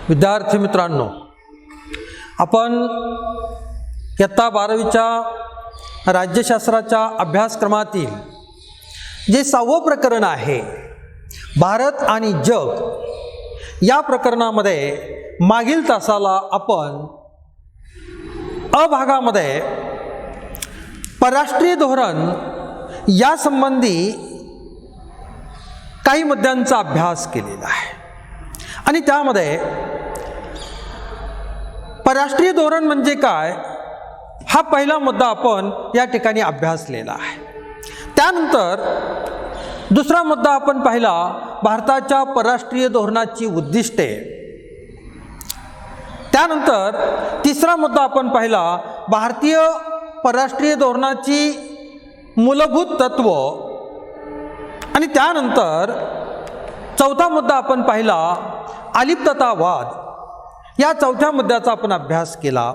विद्यार्थी मित्रांनो, आपण इयत्ता 12वीच्या राज्यशास्त्राच्या अभ्यासक्रमातील जे 6वं प्रकरण आहे भारत आणि जग, या प्रकरणामध्ये मागील तासाला आपण अ भागामध्ये परराष्ट्रीय धोरण या संबंधी काही मुद्द्यांचा अभ्यास केलेला आहे आणि त्यामध्ये परराष्ट्रीय धोरण म्हणजे काय हा पहिला मुद्दा आपण या ठिकाणी अभ्यासलेला आहे। त्यानंतर दुसरा मुद्दा आपण पाहिला भारताच्या परराष्ट्रीय धोरणाची उद्दिष्टे। त्यानंतर तिसरा मुद्दा आपण पाहिला भारतीय परराष्ट्रीय धोरणाची मूलभूत तत्व आणि त्यानंतर चौथा मुद्दा आपण पाहिला अलिप्ततावाद। या चौथ्या मुद्द्याचा आपण अभ्यास केला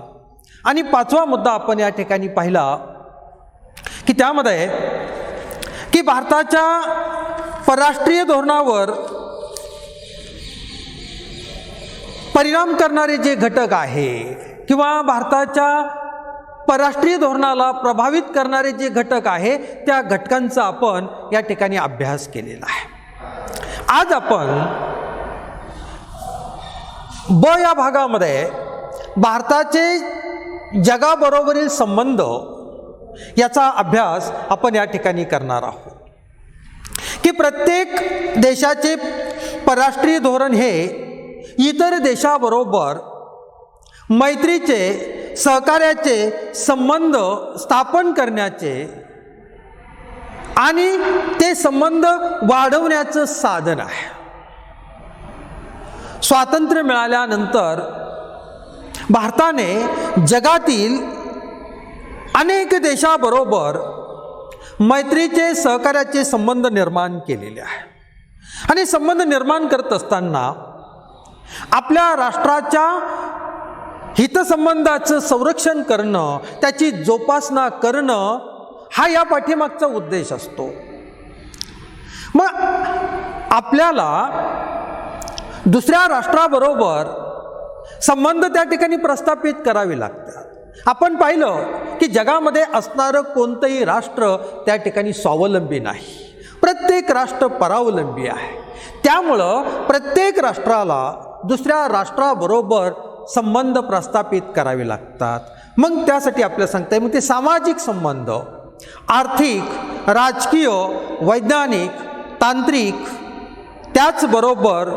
आणि पाचवा मुद्दा आपण या ठिकाणी पाहिला की त्यामध्ये की भारताच्या परराष्ट्रीय धोरणावर परिणाम करणारे जे घटक आहे किंवा भारताच्या परराष्ट्रीय धोरणाला प्रभावित करणारे जे घटक आहे त्या घटकांचा आपण या ठिकाणी अभ्यास केलेला आहे। आज आपण ब या भागामध्ये भारताचे जगाबरोबरील संबंध याचा अभ्यास आपण या ठिकाणी करणार आहोत की प्रत्येक देशाचे परराष्ट्रीय धोरण हे इतर देशाबरोबर मैत्रीचे सहकार्याचे संबंध स्थापन करण्याचे आणि ते संबंध वाढवण्याचं साधन आहे। स्वातंत्र्य मिळाल्यानंतर भारताने जगातील अनेक देशाबरोबर मैत्रीचे सहकार्याचे संबंध निर्माण केलेले आहे आणि संबंध निर्माण करत असताना आपल्या राष्ट्राच्या हितसंबंधाचं संरक्षण करणं, त्याची जोपासना करणं हा या पाठीमागचा उद्देश असतो। मग आपल्याला दुसऱ्या राष्ट्राबरोबर संबंध त्या ठिकाणी प्रस्थापित करावे लागतात। आपण पाहिलं की जगामध्ये असणारं कोणतंही राष्ट्र त्या ठिकाणी स्वावलंबी नाही, प्रत्येक राष्ट्र परावलंबी आहे। त्यामुळं प्रत्येक राष्ट्राला दुसऱ्या राष्ट्राबरोबर संबंध प्रस्थापित करावे लागतात। मग त्यासाठी आपल्याला सांगता येईल मग ते सामाजिक संबंध, आर्थिक, राजकीय, वैज्ञानिक, तांत्रिक, त्याचबरोबर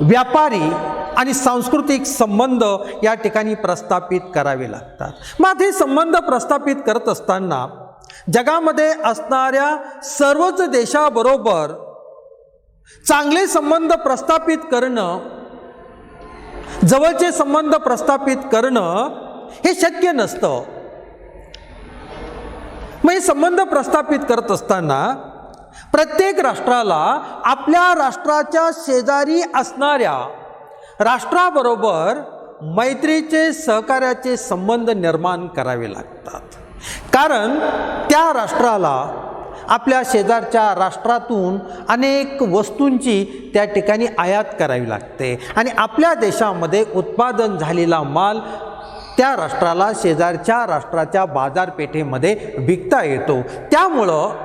व्यापारी आणि सांस्कृतिक संबंध या ठिकाणी प्रस्थापित करावे लागतात। मग हे संबंध प्रस्थापित करत असताना जगामध्ये असणाऱ्या सर्वच देशाबरोबर चांगले संबंध प्रस्थापित करणं, जवळचे संबंध प्रस्थापित करणं हे शक्य नसतं। मग हे संबंध प्रस्थापित करत असताना प्रत्येक राष्ट्राला आपल्या राष्ट्राच्या शेजारी असणाऱ्या राष्ट्राबरोबर मैत्रीचे सहकार्याचे संबंध निर्माण करावे लागतात, कारण त्या राष्ट्राला आपल्या शेजारच्या राष्ट्रातून अनेक वस्तूंची त्या ठिकाणी आयात करावी लागते आणि आपल्या देशामध्ये उत्पादन झालेला माल त्या राष्ट्राला शेजारच्या राष्ट्राच्या बाजारपेठेमध्ये विकता येतो। त्यामुळं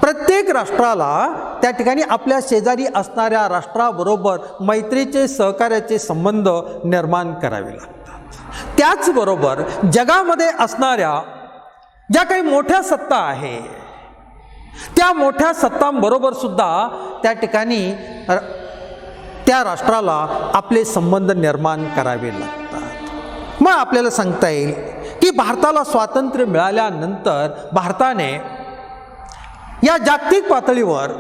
प्रत्येक राष्ट्राला त्या ठिकाणी आपल्या शेजारी असणाऱ्या राष्ट्राबरोबर मैत्रीचे सहकार्याचे संबंध निर्माण करावे लागतात। त्याचबरोबर जगामध्ये असणाऱ्या ज्या काही मोठ्या सत्ता आहे त्या मोठ्या सत्तांबरोबर सुद्धा त्या ठिकाणी त्या राष्ट्राला आपले संबंध निर्माण करावे लागतात। मग आपल्याला सांगता येईल की भारताला स्वातंत्र्य मिळाल्यानंतर भारताने या जागतिक पातळीवर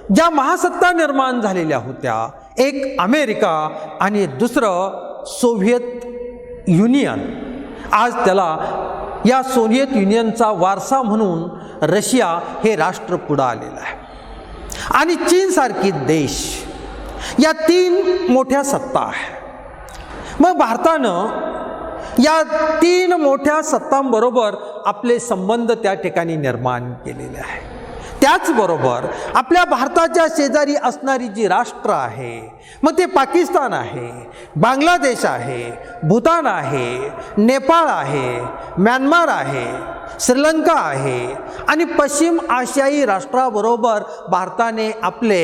ज्या महासत्ता निर्माण झालेल्या होत्या, एक अमेरिका आणि दुसरं सोव्हिएत युनियन, आज त्याला या सोव्हिएत युनियनचा वारसा म्हणून रशिया हे राष्ट्र पुढे आलेलं आहे आणि चीनसारखी देश, या 3 मोठ्या सत्ता आहे। मग भारतानं या 3 मोठ्या सत्तांबरोबर आपले संबंध त्या ठिकाणी निर्माण केलेले आहे। त्याचबरोबर आपल्या भारताच्या शेजारी असणारी जी राष्ट्र आहे, मग ते पाकिस्तान आहे, बांगलादेश आहे, भूतान आहे, नेपाळ आहे, म्यानमार आहे, श्रीलंका आहे आणि पश्चिम आशियाई राष्ट्राबरोबर भारताने आपले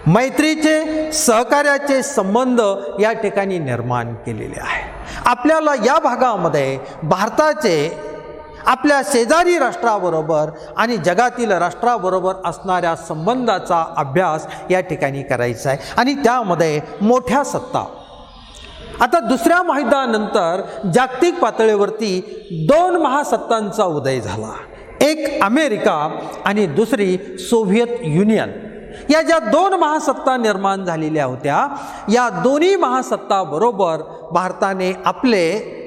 मैत्रीचे सहकार्याचे संबंध या ठिकाणी निर्माण केलेले आहे. आपल्याला या भागामध्ये भारताचे आपल्या शेजारी राष्ट्राबरोबर आणि जगातील राष्ट्राबरोबर असणाऱ्या संबंधाचा अभ्यास या ठिकाणी करायचा आहे आणि त्यामध्ये मोठ्या सत्ता. आता दुसऱ्या महायुद्धानंतर जागतिक पातळीवरती 2 महासत्तांचा उदय झाला. एक अमेरिका आणि दुसरी सोव्हिएत युनियन. या ज्या 2 महासत्ता निर्माण झालेल्या होत्या, या दोन्ही महासत्ताबरोबर भारताने आपले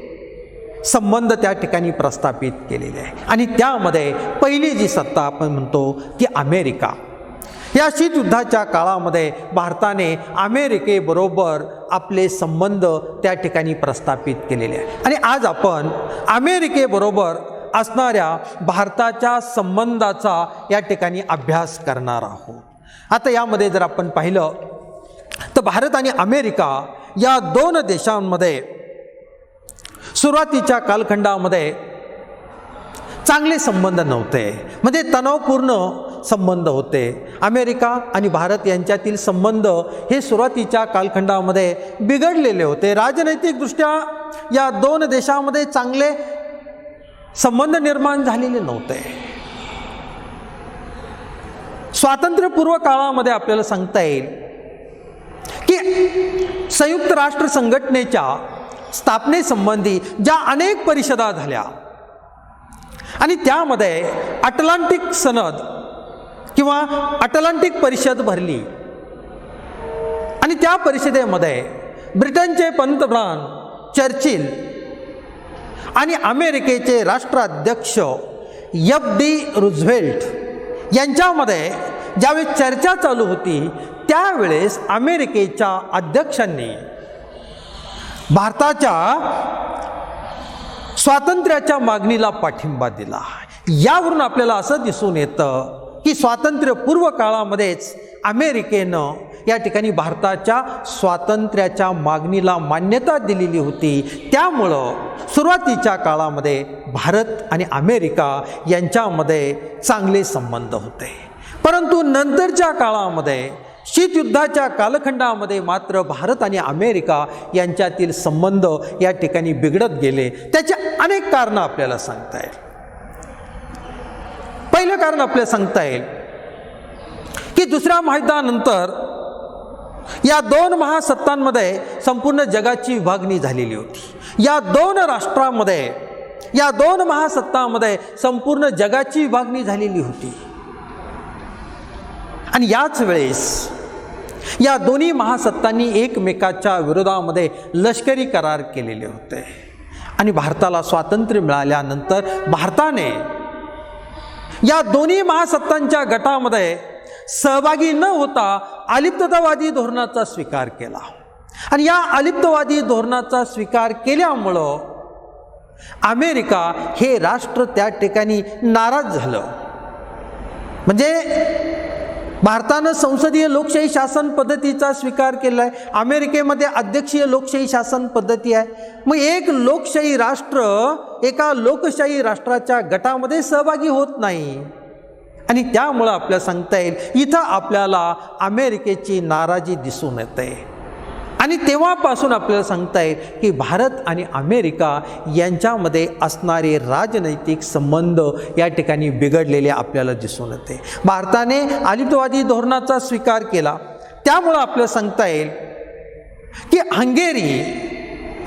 संबंध त्या ठिकाणी प्रस्थापित केलेले आहे आणि त्यामध्ये पहिली जी सत्ता आपण म्हणतो की अमेरिका. या शीतयुद्धाच्या काळामध्ये भारताने अमेरिकेबरोबर आपले संबंध त्या ठिकाणी प्रस्थापित केलेले आहे आणि आज आपण अमेरिकेबरोबर असणाऱ्या भारताच्या संबंधाचा या ठिकाणी अभ्यास करणार आहोत. आता यामध्ये जर आपण पाहिलं तर भारत आणि अमेरिका या 2 देशांमध्ये सुरुवातीच्या कालखंडामध्ये चांगले संबंध नव्हते, म्हणजे तणावपूर्ण संबंध होते. अमेरिका आणि भारत यांच्यातील संबंध हे सुरुवातीच्या कालखंडामध्ये बिघडलेले होते. राजनैतिकदृष्ट्या या 2 देशांमध्ये चांगले संबंध निर्माण झालेले नव्हते. स्वातंत्र्यपूर्व काळामध्ये आपल्याला सांगता येईल की संयुक्त राष्ट्र संघटनेच्या स्थापनेसंबंधी ज्या अनेक परिषदा झाल्या आणि त्यामध्ये अटलांटिक सनद किंवा अटलांटिक परिषद भरली आणि त्या परिषदेमध्ये ब्रिटनचे पंतप्रधान चर्चिल आणि अमेरिकेचे राष्ट्राध्यक्ष एफ.डी. रूझवेल्ट यांच्यामध्ये ज्यावेळेस चर्चा चालू होती, त्यावेळेस अमेरिकेच्या अध्यक्षांनी भारताच्या स्वातंत्र्याच्या मागणीला पाठिंबा दिला. यावरून आपल्याला असं दिसून येतं की स्वातंत्र्यपूर्व काळामध्येच अमेरिकेनं या ठिकाणी भारताच्या स्वातंत्र्याच्या मागणीला मान्यता दिलेली होती. त्यामुळं सुरुवातीच्या काळामध्ये भारत आणि अमेरिका यांच्यामध्ये चांगले संबंध होते. परंतु नंतरच्या काळामध्ये शीतयुद्धाच्या कालखंडामध्ये मात्र भारत आणि अमेरिका यांच्यातील संबंध या ठिकाणी बिघडत गेले. त्याचे अनेक कारणं आपल्याला सांगता येईल. पहिलं कारण आपल्याला सांगता येईल की दुसऱ्या महायुद्धानंतर या 2 महासत्तांमध्ये संपूर्ण जगाची विभागणी झालेली होती. या 2 राष्ट्रांमध्ये, या 2 महासत्तांमध्ये संपूर्ण जगाची विभागणी झालेली होती आणि याच वेळेस या दोन्ही महासत्तांनी एकमेकाच्या विरोधामध्ये लष्करी करार केलेले होते आणि भारताला स्वातंत्र्य मिळाल्यानंतर भारताने या दोन्ही महासत्तांच्या गटामध्ये सहभागी न होता अलिप्ततावादी धोरणाचा स्वीकार केला आणि या अलिप्तवादी धोरणाचा स्वीकार केल्यामुळं अमेरिका हे राष्ट्र त्या ठिकाणी नाराज झालं. म्हणजे भारतानं संसदीय लोकशाही शासन पद्धतीचा स्वीकार केला आहे, अमेरिकेमध्ये अध्यक्षीय लोकशाही शासन पद्धती आहे. मग एक लोकशाही राष्ट्र एका लोकशाही राष्ट्राच्या गटामध्ये सहभागी होत नाही आणि त्यामुळं आपल्याला सांगता येईल इथं आपल्याला अमेरिकेची नाराजी दिसून येते आणि तेव्हापासून आपल्याला सांगता येईल की भारत आणि अमेरिका यांच्यामध्ये असणारे राजनैतिक संबंध या ठिकाणी बिघडलेले आपल्याला दिसून येते. भारताने अलिप्तवादी धोरणाचा स्वीकार केला, त्यामुळं आपल्याला सांगता येईल की हंगेरी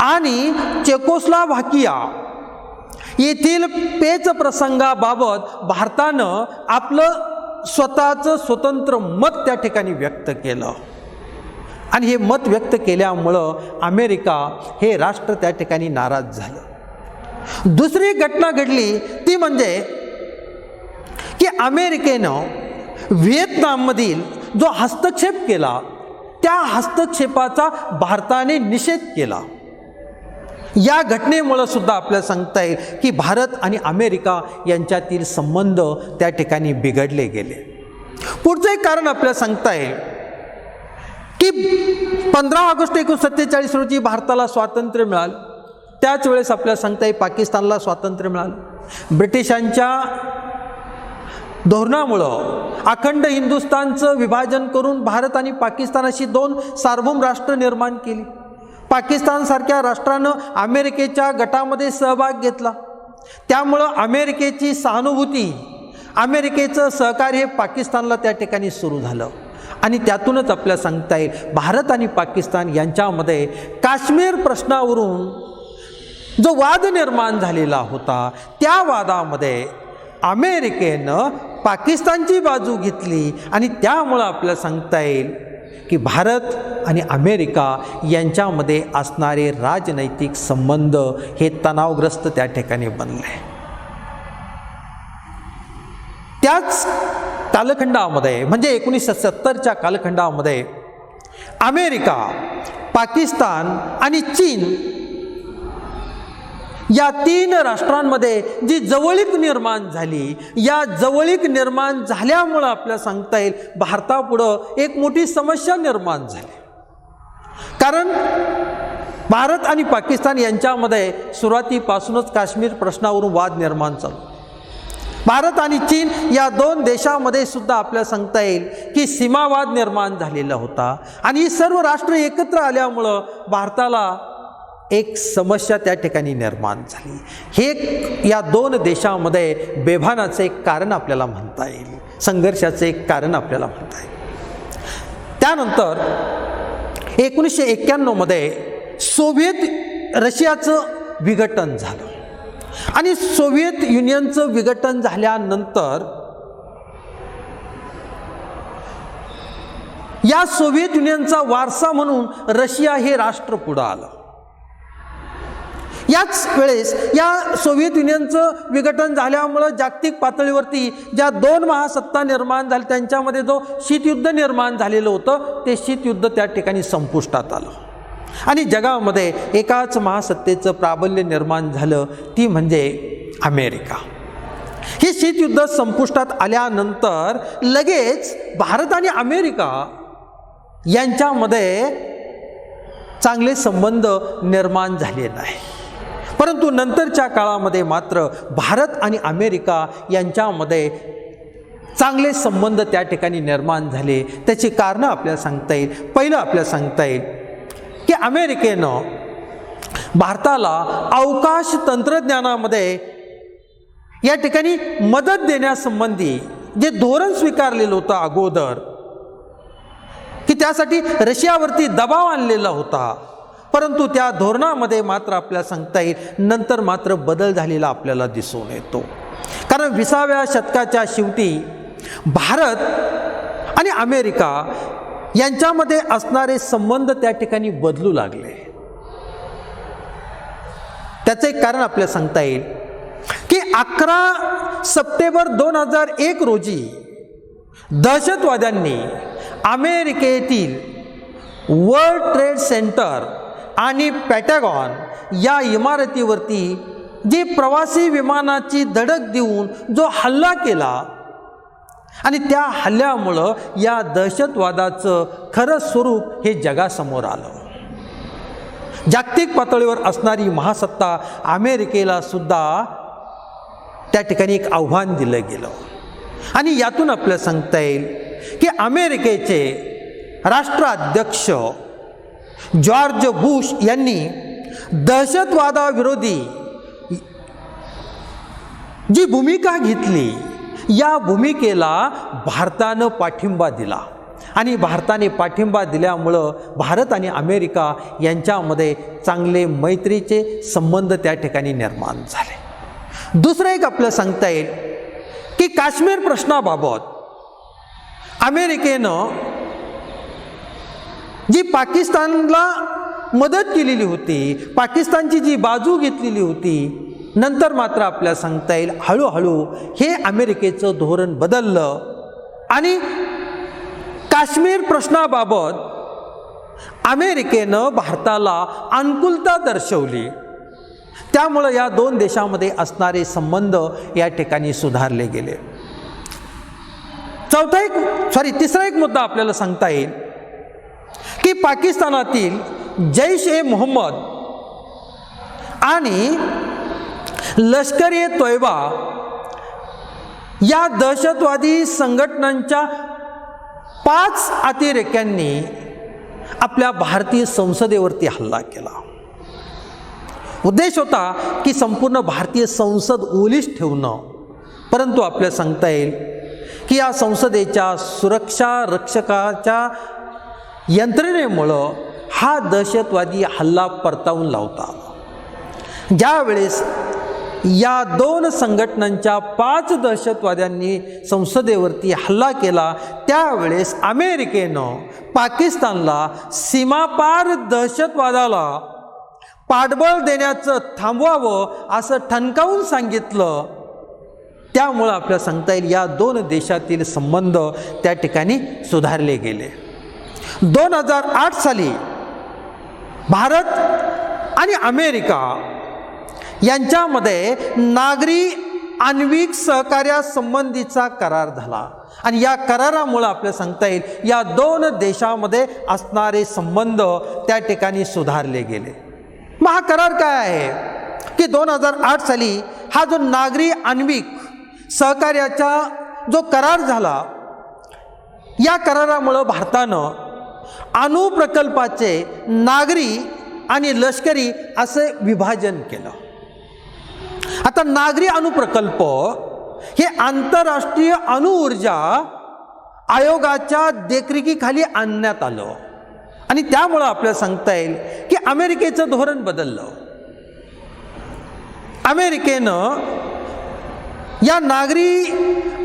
आणि चेकोस्लोव्हाकिया येथील पेच प्रसंगाबाबत भारतानं आपलं स्वतःचं स्वतंत्र मत त्या ठिकाणी व्यक्त केलं आणि हे मत व्यक्त केल्यामुळं अमेरिका हे राष्ट्र त्या ठिकाणी नाराज झालं. दुसरी घटना घडली ती म्हणजे की अमेरिकेनं व्हिएतनाममधील जो हस्तक्षेप केला त्या हस्तक्षेपाचा भारताने निषेध केला. या घटनेमुळं सुद्धा आपल्याला सांगता येईल की भारत आणि अमेरिका यांच्यातील संबंध त्या ठिकाणी बिघडले गेले. पुढचं एक कारण आपल्याला सांगता येईल की 15 ऑगस्ट 1947 रोजी भारताला स्वातंत्र्य मिळालं. त्याच वेळेस आपल्याला सांगता येईल पाकिस्तानला स्वातंत्र्य मिळालं. ब्रिटिशांच्या धोरणामुळं अखंड हिंदुस्थानचं विभाजन करून भारत आणि पाकिस्तान अशी 2 सार्वभौम राष्ट्र निर्माण केली. पाकिस्तानसारख्या राष्ट्रानं अमेरिकेच्या गटामध्ये सहभाग घेतला. त्यामुळं अमेरिकेची सहानुभूती, अमेरिकेचं सहकार्य पाकिस्तानला त्या ठिकाणी सुरू झालं. आणि त्यातूनच आपल्याला सांगता येईल भारत आणि पाकिस्तान यांच्यामध्ये काश्मीर प्रश्नावरून जो वाद निर्माण झालेला होता, त्या वादामध्ये अमेरिकेनं पाकिस्तानची बाजू घेतली आणि त्यामुळं आपल्याला सांगता येईल की भारत आणि अमेरिका यांच्यामध्ये असणारे राजनैतिक संबंध हे तणावग्रस्त त्या ठिकाणी बनले. त्याच कालखंडामध्ये म्हणजे 1970च्या कालखंडामध्ये अमेरिका, पाकिस्तान आणि चीन या 3 राष्ट्रांमध्ये जी जवळीक निर्माण झाली, या जवळीक निर्माण झाल्यामुळं आपल्याला सांगता येईल भारतापुढं एक मोठी समस्या निर्माण झाली. कारण भारत आणि पाकिस्तान यांच्यामध्ये सुरुवातीपासूनच काश्मीर प्रश्नावरून वाद निर्माण झाला. भारत आणि चीन या 2 देशामध्ये सुद्धा आपल्याला सांगता येईल की सीमावाद निर्माण झालेला होता. आणि ही सर्व राष्ट्र एकत्र आल्यामुळं भारताला एक समस्या त्या ठिकाणी निर्माण झाली. हे या 2 देशामध्ये बेभानाचं एक कारण आपल्याला म्हणता येईल, संघर्षाचं एक कारण आपल्याला म्हणता येईल. त्यानंतर 1991 मध्ये सोव्हिएत रशियाचं विघटन झालं. आणि सोव्हिएत युनियनचं विघटन झाल्यानंतर या सोव्हिएत युनियनचा वारसा म्हणून रशिया हे राष्ट्र पुढं आलं. याच वेळेस या सोव्हिएत युनियनचं विघटन झाल्यामुळं जागतिक पातळीवरती ज्या 2 महासत्ता निर्माण झाल्या त्यांच्यामध्ये जो शीतयुद्ध निर्माण झालेलं होतं, ते शीतयुद्ध त्या ठिकाणी संपुष्टात आलं. आणि जगामध्ये एकाच महासत्तेचं प्राबल्य निर्माण झालं, ती म्हणजे अमेरिका. हे शीतयुद्ध संपुष्टात आल्यानंतर लगेच भारत आणि अमेरिका यांच्यामध्ये चांगले संबंध निर्माण झाले नाही. परंतु नंतरच्या काळामध्ये मात्र भारत आणि अमेरिका यांच्यामध्ये चांगले संबंध त्या ठिकाणी निर्माण झाले. त्याची कारणं आपल्याला सांगता येईल. पहिलं आपल्याला सांगता येईल की अमेरिकेनं भारताला अवकाश तंत्रज्ञानामध्ये या ठिकाणी मदत देण्यासंबंधी जे धोरण स्वीकारलेलं होतं अगोदर, की त्यासाठी रशियावरती दबाव आणलेला होता, परंतु त्या धोरणामध्ये मात्र आपल्याला सांगता येईल नंतर मात्र बदल झालेला आपल्याला दिसून येतो. कारण 20व्या शतकाच्या शेवटी भारत आणि अमेरिका यांच्यामध्ये असणारे संबंध त्या ठिकाणी बदलू लागले. त्याचं एक कारण आपल्याला सांगता येईल की 11 सप्टेंबर 2001 रोजी दहशतवाद्यांनी अमेरिकेतील वर्ल्ड ट्रेड सेंटर आणि पेंटागॉन या इमारतीवरती जी प्रवासी विमानाची धडक देऊन जो हल्ला केला आणि त्या हल्ल्यामुळं या दहशतवादाचं खरं स्वरूप हे जगासमोर आलं. जागतिक पातळीवर असणारी महासत्ता अमेरिकेला सुद्धा त्या ठिकाणी एक आव्हान दिलं गेलं. आणि यातून आपल्याला सांगता येईल की अमेरिकेचे राष्ट्राध्यक्ष जॉर्ज बुश यांनी दहशतवादाविरोधी जी भूमिका घेतली, या भूमिकेला भारतानं पाठिंबा दिला. आणि भारताने पाठिंबा दिल्यामुळं भारत आणि अमेरिका यांच्यामध्ये चांगले मैत्रीचे संबंध त्या ठिकाणी निर्माण झाले. दुसरं एक आपल्याला सांगता येईल की काश्मीर प्रश्नाबाबत अमेरिकेनं जी पाकिस्तानला मदत केलेली होती, पाकिस्तानची जी बाजू घेतलेली होती, नंतर मात्र आपल्याला सांगता येईल हळूहळू हे अमेरिकेचं धोरण बदललं आणि काश्मीर प्रश्नाबाबत अमेरिकेनं भारताला अनुकूलता दर्शवली. त्यामुळं या दोन देशामध्ये असणारे संबंध या ठिकाणी सुधारले गेले. तिसरा एक मुद्दा आपल्याला सांगता येईल की पाकिस्तानातील जैश ए मोहम्मद आणि लष्कर ए तोयबा या दहशतवादी संघटनांच्या 5 अतिरेक्यांनी आपल्या भारतीय संसदेवरती हल्ला केला. उद्देश होता की संपूर्ण भारतीय संसद ओलीस ठेवणं, परंतु आपल्याला सांगता येईल की या संसदेच्या सुरक्षा रक्षकाच्या यंत्रणेमुळं हा दहशतवादी हल्ला परतावून लावता आला. ज्यावेळेस या 2 संघटनांच्या 5 दहशतवाद्यांनी संसदेवरती हल्ला केला, त्यावेळेस अमेरिकेनं पाकिस्तानला सीमापार दहशतवादाला पाठबळ देण्याचं थांबवावं असं ठणकावून सांगितलं. त्यामुळं आपल्याला सांगता येईल या 2 देशातील संबंध त्या ठिकाणी सुधारले गेले. 2008 साली भारत आणि अमेरिका यांच्यामध्ये नागरी आण्विक सहकार्यासंबंधीचा करार झाला आणि या करारामुळे आपल्याला सांगता येईल या 2 देशामध्ये असणारे संबंध त्या ठिकाणी सुधारले गेले. मग हा करार काय आहे की 2008 साली हा जो नागरी आण्विक सहकार्याचा जो करार झाला, या करारामुळे भारतानं अणु प्रकल्पाचे नागरी आणि लष्करी असे विभाजन केलं. आता नागरी अणु प्रकल्प हे आंतरराष्ट्रीय अणु ऊर्जा आयोगाच्या देखरेखीखाली आणण्यात आलं आणि त्यामुळं आपल्याला सांगता येईल की अमेरिकेचं धोरण बदललं. अमेरिकेनं या नागरी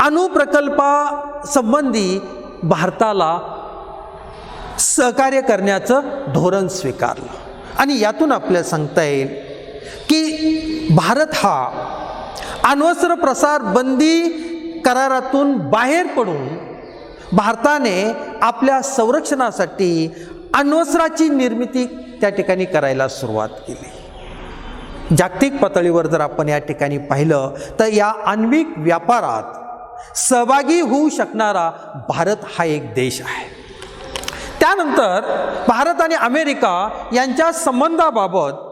अणु प्रकल्पासंबंधी भारताला सहकार्य करण्याचं धोरण स्वीकारलं आणि यातून आपल्याला सांगता येईल की भारत हा अण्वस्त्र प्रसार बंदी करारातून बाहेर पडून भारताने आपल्या संरक्षणासाठी अण्वस्त्राची निर्मिती त्या ठिकाणी करायला सुरुवात केली. जागतिक पातळीवर जर आपण या ठिकाणी पाहिलं तर या आण्विक व्यापारात सहभागी होऊ शकणारा भारत हा एक देश आहे. त्यानंतर भारत आणि अमेरिका यांच्या संबंधाबाबत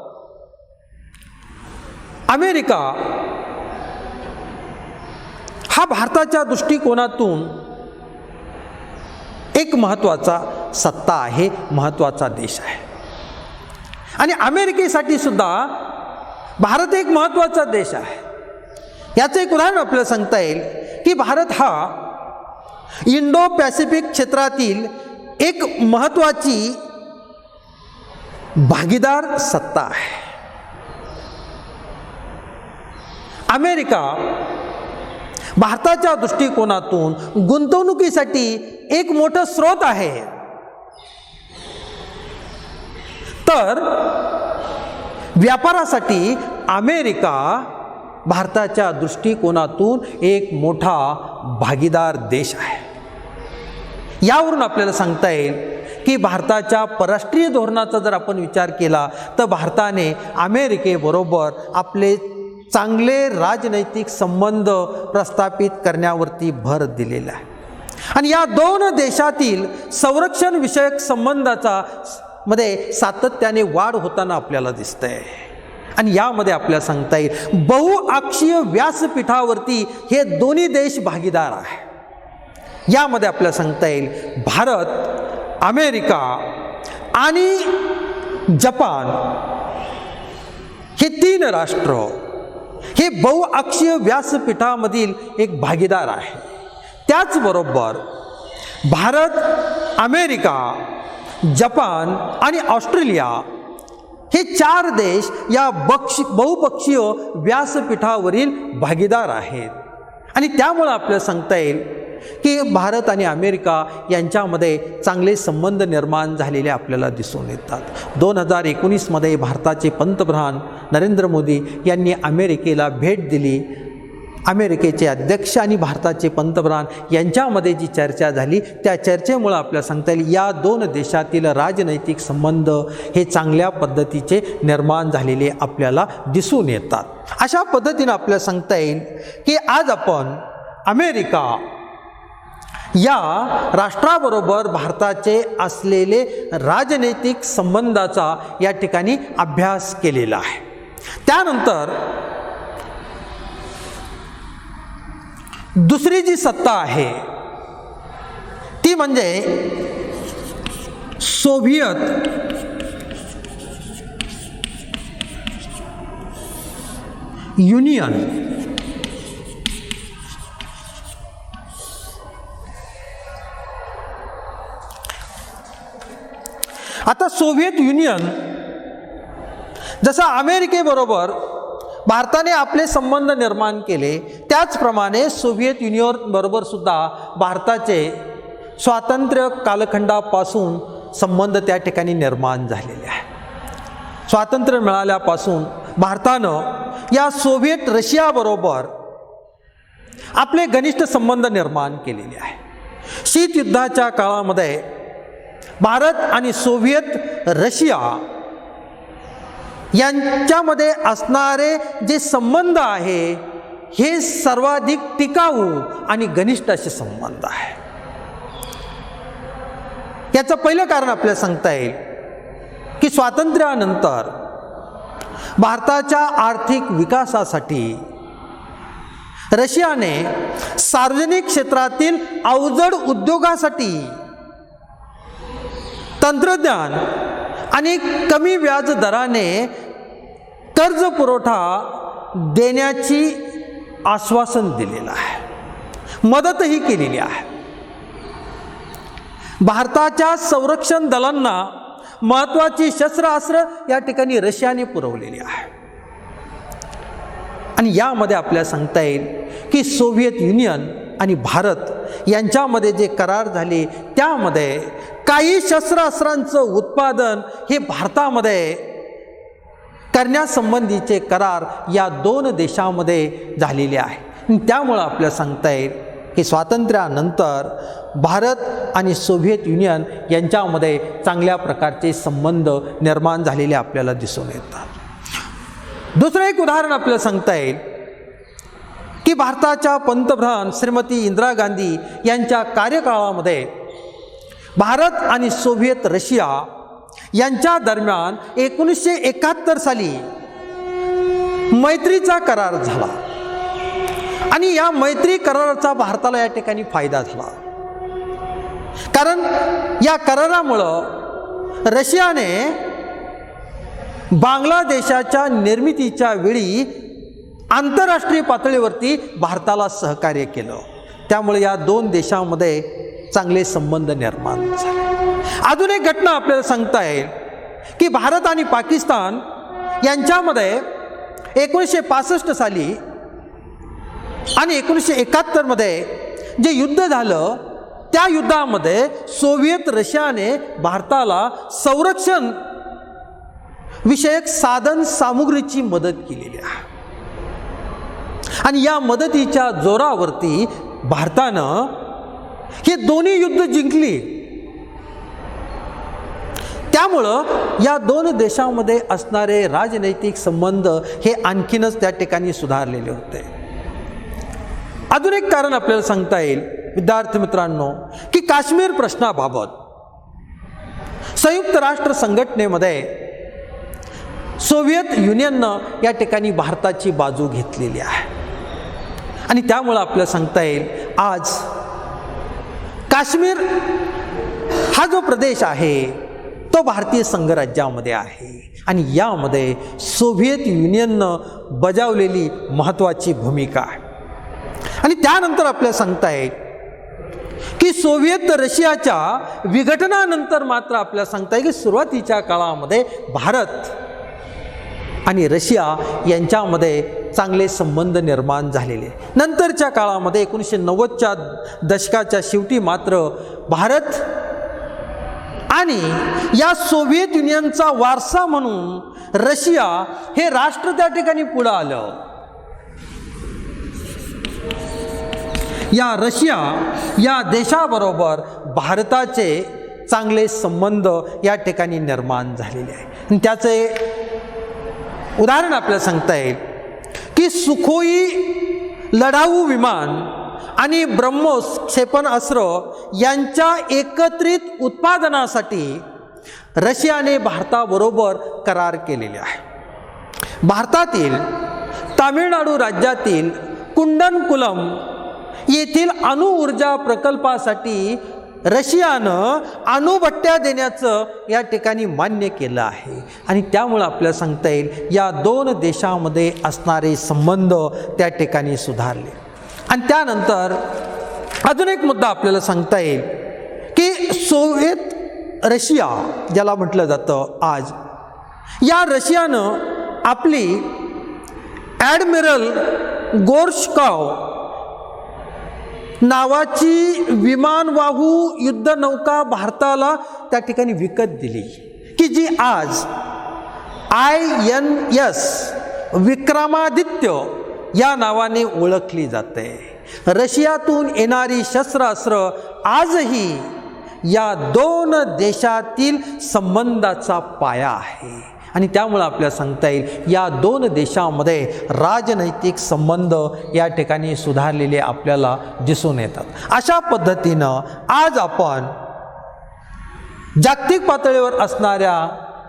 अमेरिका हा भारताच्या दृष्टिकोनातून एक महत्त्वाचा सत्ता आहे, महत्त्वाचा देश आहे आणि अमेरिकेसाठी सुद्धा भारत एक महत्त्वाचा देश आहे. याचं एक उदाहरण आपल्याला सांगता येईल की भारत हा इंडो पॅसिफिक क्षेत्रातील एक महत्त्वाची भागीदार सत्ता आहे. अमेरिका भारताच्या दृष्टिकोनातून गुंतवणुकीसाठी एक मोठं स्रोत आहे, तर व्यापारासाठी अमेरिका भारताच्या दृष्टिकोनातून एक मोठा भागीदार देश आहे. यावरून आपल्याला सांगता येईल की भारताच्या परराष्ट्रीय धोरणाचा जर आपण विचार केला तर भारताने अमेरिकेबरोबर आपले चांगले राजनैतिक संबंध प्रस्थापित करण्यावरती भर दिलेला आहे आणि या 2 देशातील संरक्षण विषयक संबंधाचा मध्ये सातत्याने वाढ होताना आपल्याला दिसतंय आणि यामध्ये आपल्याला सांगता येईल बहुअक्षीय व्यासपीठावरती हे दोन्ही देश भागीदार आहे. यामध्ये आपल्याला सांगता येईल भारत, अमेरिका आणि जपान हे 3 राष्ट्र हे बहुअक्षीय व्यासपीठामधील एक भागीदार आहे. त्याचबरोबर भारत, अमेरिका, जपान आणि ऑस्ट्रेलिया हे 4 देश या बहुपक्षीय व्यासपीठावरील भागीदार आहेत आणि त्यामुळे आपल्याला सांगता येईल की भारत आणि अमेरिका यांच्यामध्ये चांगले संबंध निर्माण झालेले आपल्याला दिसून येतात. 2019 मध्ये भारताचे पंतप्रधान नरेंद्र मोदी यांनी अमेरिकेला भेट दिली. अमेरिकेचे अध्यक्ष आणि भारताचे पंतप्रधान यांच्यामध्ये जी चर्चा झाली त्या चर्चेमुळे आपल्याला सांगता येईल या दोन देशातील राजनैतिक संबंध हे चांगल्या पद्धतीचे निर्माण झालेले आपल्याला दिसून येतात. अशा पद्धतीने आपल्याला सांगता येईल की आज आपण अमेरिका या राष्ट्राबरोबर भारताचे असलेले राजनैतिक संबंधाचा या ठिकाणी अभ्यास केलेला आहे. त्यानंतर दुसरी जी सत्ता आहे ती म्हणजे सोव्हिएत युनियन. आता सोव्हिएत युनियन जसं अमेरिकेबरोबर भारताने आपले संबंध निर्माण केले त्याचप्रमाणे सोव्हिएत युनियन बरोबर सुद्धा भारताचे स्वातंत्र्य कालखंडापासून संबंध त्या ठिकाणी निर्माण झालेले आहे. स्वातंत्र्य मिळाल्यापासून भारतानं या सोव्हिएत रशियाबरोबर आपले घनिष्ठ संबंध निर्माण केलेले आहे. शीत युद्धाच्या काळामध्ये भारत आणि सोव्हिएत रशिया यांच्यामध्ये असणारे जे संबंध आहे हे सर्वाधिक टिकाऊ आणि घनिष्ठ असे संबंध आहे. याचं पहिलं कारण आपल्याला सांगता येईल की स्वातंत्र्यानंतर भारताच्या आर्थिक विकासासाठी रशियाने सार्वजनिक क्षेत्रातील अवजड उद्योगासाठी तंत्रज्ञान आणि कमी व्याज दराने कर्ज पुरवठा देण्याची आश्वासन दिलेलं आहे, मदतही केलेली आहे. भारताच्या संरक्षण दलांना महत्त्वाची शस्त्रास्त्र या ठिकाणी रशियाने पुरवलेली आहे. आणि यामध्ये आपल्याला सांगता येईल की सोव्हिएत युनियन आणि भारत यांच्यामध्ये जे करार झाले त्यामध्ये काही शस्त्रास्त्रांचं उत्पादन हे भारतामध्ये करण्यासंबंधीचे करार या दोन देशांमध्ये झालेले आहे. त्यामुळं आपल्याला सांगता येईल की स्वातंत्र्यानंतर भारत आणि सोव्हिएत युनियन यांच्यामध्ये चांगल्या प्रकारचे संबंध निर्माण झालेले आपल्याला दिसून येतात. दुसरं एक उदाहरण आपल्याला सांगता येईल की भारताच्या पंतप्रधान श्रीमती इंदिरा गांधी यांच्या कार्यकाळामध्ये भारत आणि सोव्हिएत रशिया यांच्या दरम्यान 1971 साली मैत्रीचा करार झाला आणि या मैत्री कराराचा भारताला या ठिकाणी फायदा झाला. कारण या करारामुळं रशियाने बांगलादेशाच्या निर्मितीच्या वेळी आंतरराष्ट्रीय पातळीवरती भारताला सहकार्य केलं. त्यामुळे या दोन देशांमध्ये चांगले संबंध निर्माण झाले. अजून एक घटना आपल्याला सांगता येईल की भारत आणि पाकिस्तान यांच्यामध्ये 1965 साली आणि 1971 मध्ये जे युद्ध झालं त्या युद्धामध्ये सोव्हिएत रशियाने भारताला संरक्षण विषयक साधन सामुग्रीची मदत केलेली आहे. आणि या मदतीच्या जोरावरती भारतानं हे दोन्ही युद्ध जिंकली. त्यामुळं या दोन देशांमध्ये असणारे राजनैतिक संबंध हे आणखीनच त्या ठिकाणी सुधारलेले होते. अजून एक कारण आपल्याला सांगता येईल विद्यार्थी मित्रांनो की काश्मीर प्रश्नाबाबत संयुक्त राष्ट्र संघटनेमध्ये सोव्हिएत युनियननं या ठिकाणी भारताची बाजू घेतलेली आहे. आणि त्यामुळं आपल्याला सांगता येईल आज काश्मीर हा जो प्रदेश आहे तो भारतीय संघराज्यामध्ये आहे आणि यामध्ये सोव्हिएत युनियननं बजावलेली महत्त्वाची भूमिका आहे. आणि त्यानंतर आपल्याला सांगता येईल की सोव्हिएत रशियाच्या विघटनानंतर मात्र आपल्याला सांगता येईल की सुरुवातीच्या काळामध्ये भारत आणि रशिया यांच्यामध्ये चांगले संबंध निर्माण झालेले. नंतरच्या काळामध्ये 1990च्या दशकाच्या शेवटी मात्र भारत आणि या सोव्हिएत युनियनचा वारसा म्हणून रशिया हे राष्ट्र त्या ठिकाणी पुढं आलं. या रशिया या देशाबरोबर भारताचे चांगले संबंध या ठिकाणी निर्माण झालेले आहे. आणि त्याचे उदाहरण आपल्याला सांगता येईल की सुखोई लढाऊ विमान आणि ब्रह्मोस क्षेपणास्त्र यांच्या एकत्रित उत्पादनासाठी रशियाने भारताबरोबर करार केलेले आहे. भारतातील तामिळनाडू राज्यातील कुंडनकुलम येथील अणुऊर्जा प्रकल्पासाठी रशियानं अणुभट्ट्या देण्याचं या ठिकाणी मान्य केलं आहे. आणि त्यामुळं आपल्याला सांगता येईल या दोन देशामध्ये असणारे संबंध त्या ठिकाणी सुधारले. आणि त्यानंतर अजून एक मुद्दा आपल्याला सांगता येईल की सोव्हिएत रशिया ज्याला म्हटलं जातं आज, या रशियानं आपली ॲडमिरल गोर्शकॉव नावाची विमानवाहू युद्धनौका भारताला त्या ठिकाणी विकत दिली की जी आज INS विक्रमादित्य या नावाने ओळखली जाते. रशियातून येणारी शस्त्रास्त्र आजही या दोन देशातील संबंधाचा पाया आहे. आणि त्यामुळे आपल्याला सांगता येईल या दोन देशांमध्ये राजनैतिक संबंध या ठिकाणी सुधारलेले आपल्याला दिसून येतात. अशा पद्धतीनं आज आपण जागतिक पातळीवर असणाऱ्या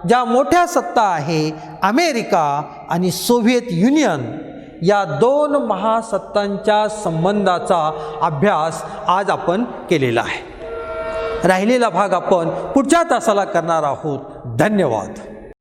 ज्या मोठ्या सत्ता आहे अमेरिका आणि सोव्हिएत युनियन या दोन महासत्तांच्या संबंधाचा अभ्यास आज आपण केलेला आहे. राहिलेला भाग आपण पुढच्या तासाला करणार आहोत. धन्यवाद.